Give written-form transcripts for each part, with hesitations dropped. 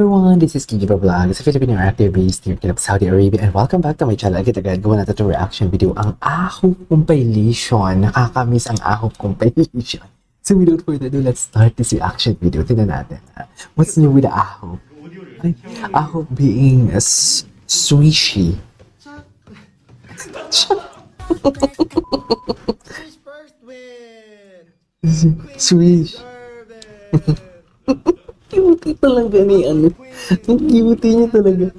everyone, this is Kijiba Vlog, sa Filipino actor based here in Saudi Arabia, and welcome back to my channel. Agad-agad gawa natin itong reaction video, ang ahop compilation. Nakakamiss ang ahop compilation. So without further ado, let's start this reaction video. Tingnan natin. What's new with the ahop? Ay, ahop being a swishy. Swish. Cute talaga ni ano. Ang cute niya talaga.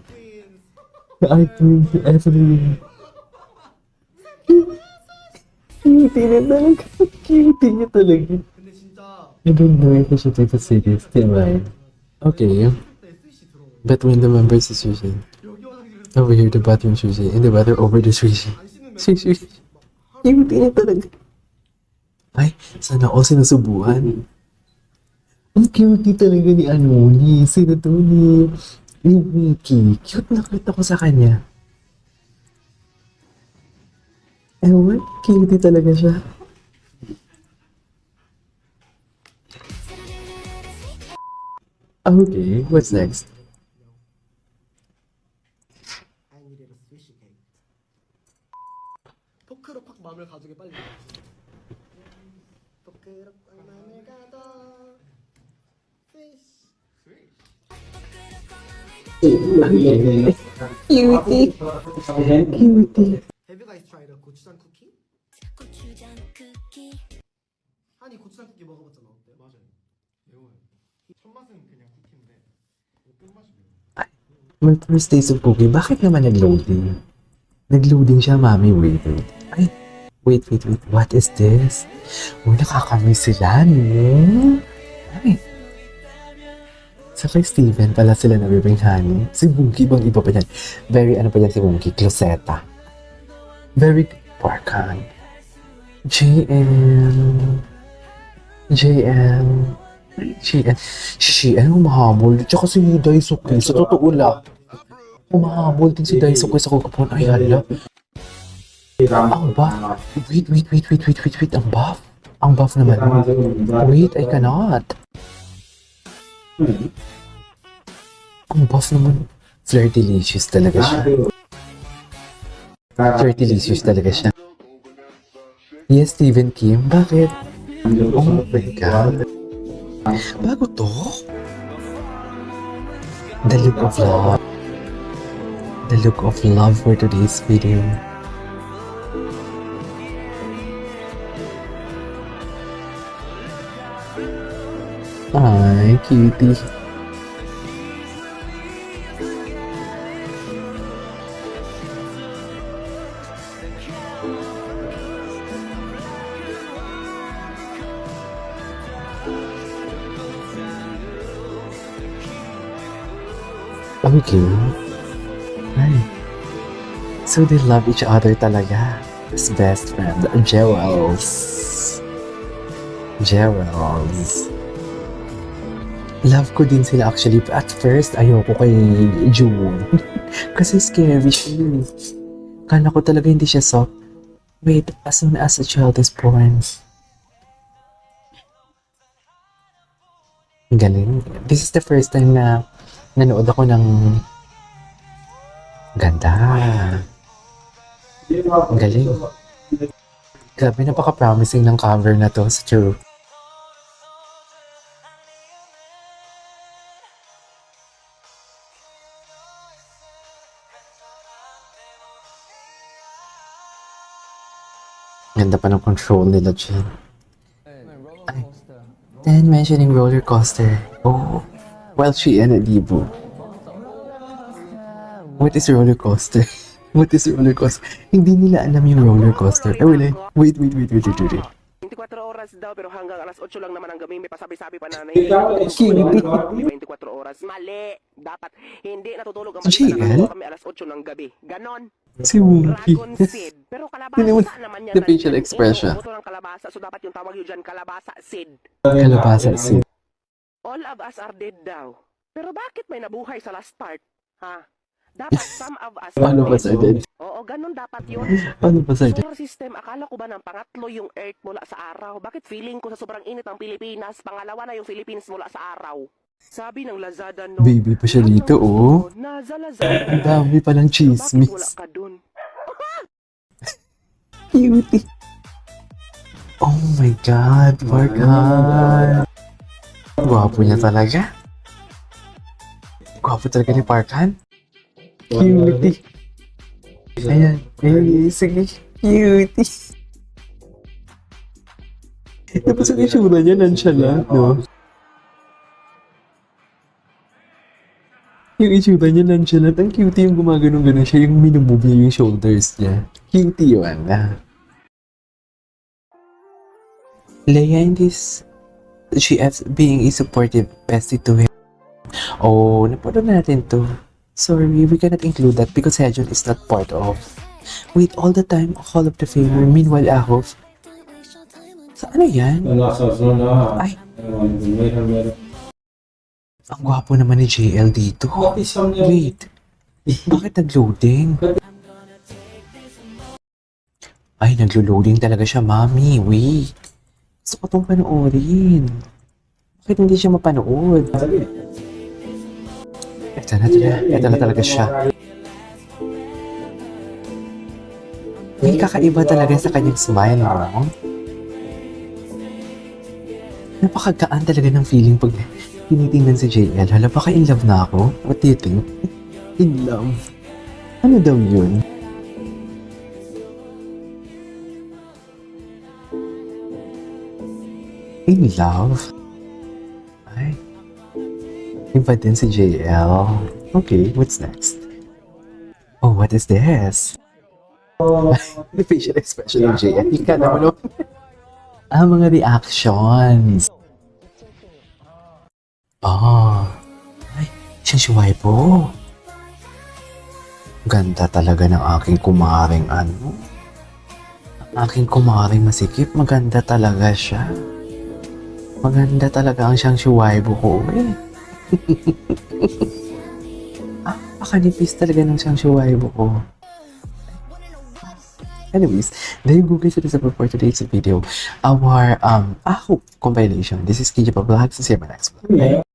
Ay, twins. Evelyn. Cute niya talaga. Cute niya talaga. I don't know if I should take it serious. Diba? Okay. But when the members is sushi. Over here, the bathroom sushi. And the bathroom over the sushi. Sushi. Cute niya talaga. Ay, sana all sinusubuhan. Ang cute talaga ni sino to ni Wiki. Cute na cute ako sa kanya. Ewan, cute talaga siya. Okay, what's next? Okay. Cutie. Cutie. Have you guys tried a 고추장 쿠키? 한이 고추장 쿠키 먹어봤잖아. 어때? 맞아요. 매워요. 첫 맛은 그냥 쿠키인데 끝맛이 매워요. My first taste of cookie, bakit naman nag-loading? Nag-loading siya, mami. Wait. What is this? Uy, nakakamiss sila, no? Ay. Sa kay Steven pala sila nabibing honey. Si Bunky bang iba pa yan? Very ano pa yan si Bunky? Closeta. Very Parkan. JN, humahabol. Tsaka si Daisuke, sa totoo lang. Humahabol din si Daisuke sa kukapon. Ay, hala. Ang buff. Wait. Ang buff. Ang buff naman. Wait, I cannot. Ang buff naman. Flirtilicious talaga siya. Flirtilicious talaga siya. Yes, Stephen Kim. Bakit? Oh my God. Bago to? The look of love. The look of love for today's video. Ay, cutie. Okay. Ay. So they love each other talaga. As best friends. Gerals. Love ko din sila actually. At first, ayoko kay June. Kasi scary siya. Kala ko talaga hindi siya soft. Wait, as soon as a child is born. Galing. This is the first time na nanood ako ng ganda. Galing. Grabe, napaka-promising ng cover na to. It's true. Ganda pa ng control nila, Jen. Ay. Then mentioning roller coaster. Oh. Well, she and Adibu. What is roller coaster? What is roller coaster? Hindi nila alam yung roller coaster. Wait. 24 oras daw pero hanggang alas 8 lang naman ang gabi may pasabi-sabi pa nanay. 24 oras. Mali. Dapat hindi natutulog ang JL? kami alas 8 ng gabi. Ganon. Si Wookie. Dragon seed. Pero kalabasa naman yan. The facial expression. Buto ng kalabasa. So dapat yung tawag yun dyan kalabasa seed. Kalabasa si. All of us are dead daw. Pero bakit may nabuhay sa last part? Ha? Dapat some of us Paano ba sa dead? Oo, ganun dapat yun. Paano ba sa dead? Solar system, akala ko ba ng pangatlo yung Earth mula sa araw? Bakit feeling ko sa sobrang init ng Pilipinas, pangalawa na yung Philippines mula sa araw? Sabi ng Lazada, no? Baby pa siya dito, oh. Nasa Lazada. Ang dami palang Bakit wala chismis. ka dun? Cutie. Oh my God, Parkan. Gwapo niya talaga. Gwapo talaga ni Parkan. Cutie. Ayan. Eh, sige. Cutie. Tapos ang itsura niya, nonchalant, no? Yung itsura niya, nonchalant. Ang cutie yung gumaganong-ganon siya. Yung minumove niya yung shoulders niya. Cutie yun, ah. Leia and this GF being a supportive bestie to him. Oh, napanood natin to. Sorry, we cannot include that because Sejun is not part of. Wait, all the time, Hall of the Famer. Meanwhile, Ahov. Sa ano yan? Ay, ang gwapo naman ni JL dito. Wait, bakit nag-loading? Ay, naglo-loading talaga siya, mami. Wait. Gusto ko itong panoorin. Bakit hindi siya mapanood? Ito na talaga siya. May kakaiba talaga sa kanyang smile, no? Napakagaan talaga ng feeling pag tinitingnan si JL. Hala, baka in love na ako? What do you think? In love? Ano daw yun? In love? Ay. Iba din si JL. Okay, what's next? Oh, what is this? The facial expression ng JL. Ika naman, no? Mga reactions. Ay, siya si Waipo. Ganda talaga ng aking kumaring ano. Ang aking kumaring masikip, maganda talaga siya. Maganda talaga ang siyang Shuwaibo ko, eh. Pakanipis talaga ng siyang Shuwaibo ko. Anyways, there you go guys, it is it for today's video. Our, compilation. This is KJ Vlogs. See you in my next vlog.